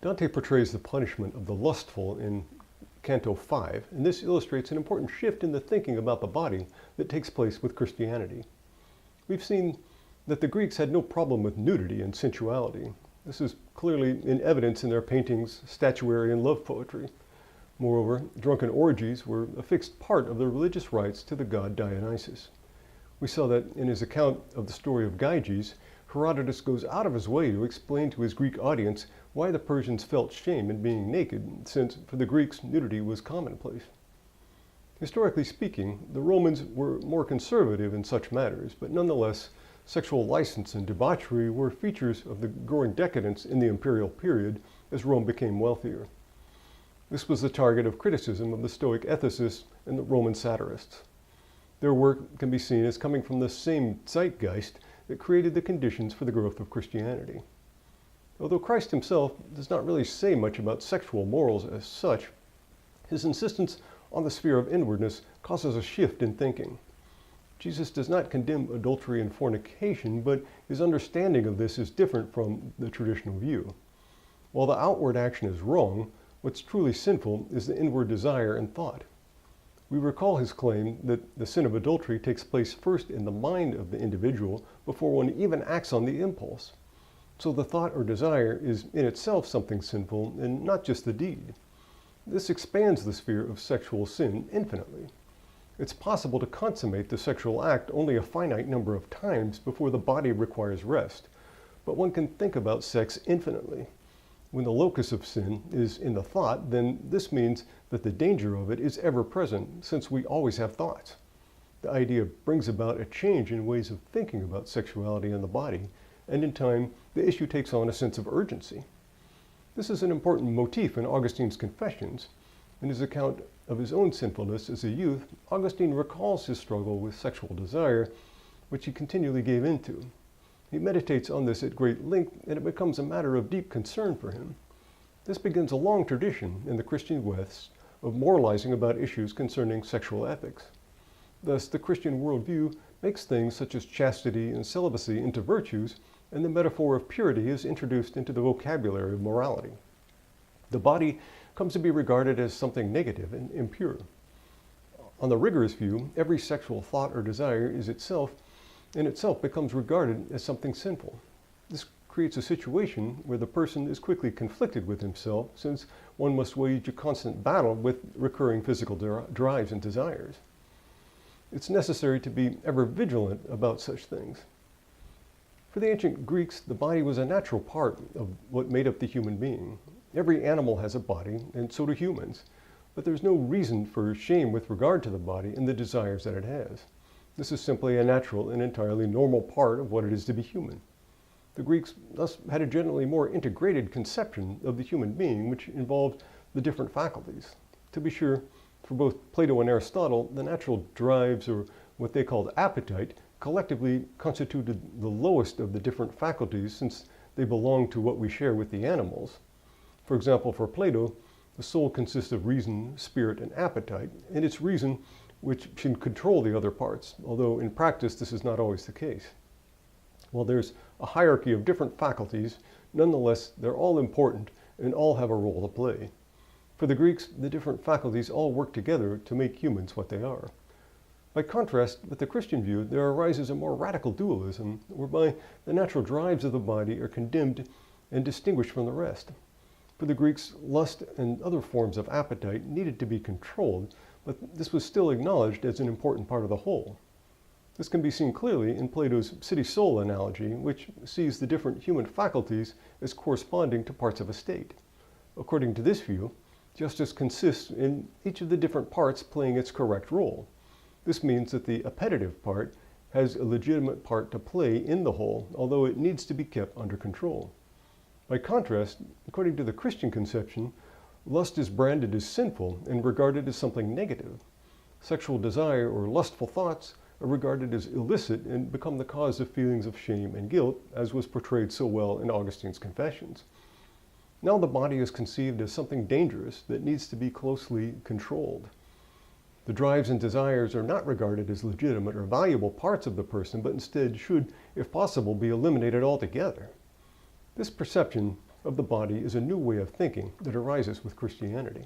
Dante portrays the punishment of the lustful in Canto 5, and this illustrates an important shift in the thinking about the body that takes place with Christianity. We've seen that the Greeks had no problem with nudity and sensuality. This is clearly in evidence in their paintings, statuary, and love poetry. Moreover, drunken orgies were a fixed part of the religious rites to the god Dionysus. We saw that in his account of the story of Gyges, Herodotus goes out of his way to explain to his Greek audience why the Persians felt shame in being naked, since for the Greeks nudity was commonplace. Historically speaking, the Romans were more conservative in such matters, but nonetheless, sexual license and debauchery were features of the growing decadence in the imperial period as Rome became wealthier. This was the target of criticism of the Stoic ethicists and the Roman satirists. Their work can be seen as coming from the same zeitgeist that created the conditions for the growth of Christianity. Although Christ himself does not really say much about sexual morals as such, his insistence on the sphere of inwardness causes a shift in thinking. Jesus does not condemn adultery and fornication, but his understanding of this is different from the traditional view. While the outward action is wrong, what's truly sinful is the inward desire and thought. We recall his claim that the sin of adultery takes place first in the mind of the individual before one even acts on the impulse. So the thought or desire is in itself something sinful and not just the deed. This expands the sphere of sexual sin infinitely. It's possible to consummate the sexual act only a finite number of times before the body requires rest, but one can think about sex infinitely. When the locus of sin is in the thought, then this means that the danger of it is ever present, since we always have thoughts. The idea brings about a change in ways of thinking about sexuality and the body, and in time, the issue takes on a sense of urgency. This is an important motif in Augustine's Confessions. In his account of his own sinfulness as a youth, Augustine recalls his struggle with sexual desire, which he continually gave into. He meditates on this at great length, and it becomes a matter of deep concern for him. This begins a long tradition in the Christian West of moralizing about issues concerning sexual ethics. Thus, the Christian worldview makes things such as chastity and celibacy into virtues, and the metaphor of purity is introduced into the vocabulary of morality. The body comes to be regarded as something negative and impure. On the rigorous view, every sexual thought or desire is in itself becomes regarded as something sinful. This creates a situation where the person is quickly conflicted with himself, since one must wage a constant battle with recurring physical drives and desires. It's necessary to be ever vigilant about such things. For the ancient Greeks, the body was a natural part of what made up the human being. Every animal has a body, and so do humans, but there's no reason for shame with regard to the body and the desires that it has. This is simply a natural and entirely normal part of what it is to be human. The Greeks thus had a generally more integrated conception of the human being, which involved the different faculties. To be sure, for both Plato and Aristotle, the natural drives, or what they called appetite, collectively constituted the lowest of the different faculties, since they belong to what we share with the animals. For example, for Plato, the soul consists of reason, spirit, and appetite, and it's reason which can control the other parts, although in practice this is not always the case. While there's a hierarchy of different faculties, nonetheless they're all important and all have a role to play. For the Greeks, the different faculties all work together to make humans what they are. By contrast, with the Christian view, there arises a more radical dualism, whereby the natural drives of the body are condemned and distinguished from the rest. For the Greeks, lust and other forms of appetite needed to be controlled, but this was still acknowledged as an important part of the whole. This can be seen clearly in Plato's city-soul analogy, which sees the different human faculties as corresponding to parts of a state. According to this view, justice consists in each of the different parts playing its correct role. This means that the appetitive part has a legitimate part to play in the whole, although it needs to be kept under control. By contrast, according to the Christian conception, lust is branded as sinful and regarded as something negative. Sexual desire or lustful thoughts are regarded as illicit and become the cause of feelings of shame and guilt, as was portrayed so well in Augustine's Confessions. Now the body is conceived as something dangerous that needs to be closely controlled. The drives and desires are not regarded as legitimate or valuable parts of the person, but instead should, if possible, be eliminated altogether. This perception of the body is a new way of thinking that arises with Christianity.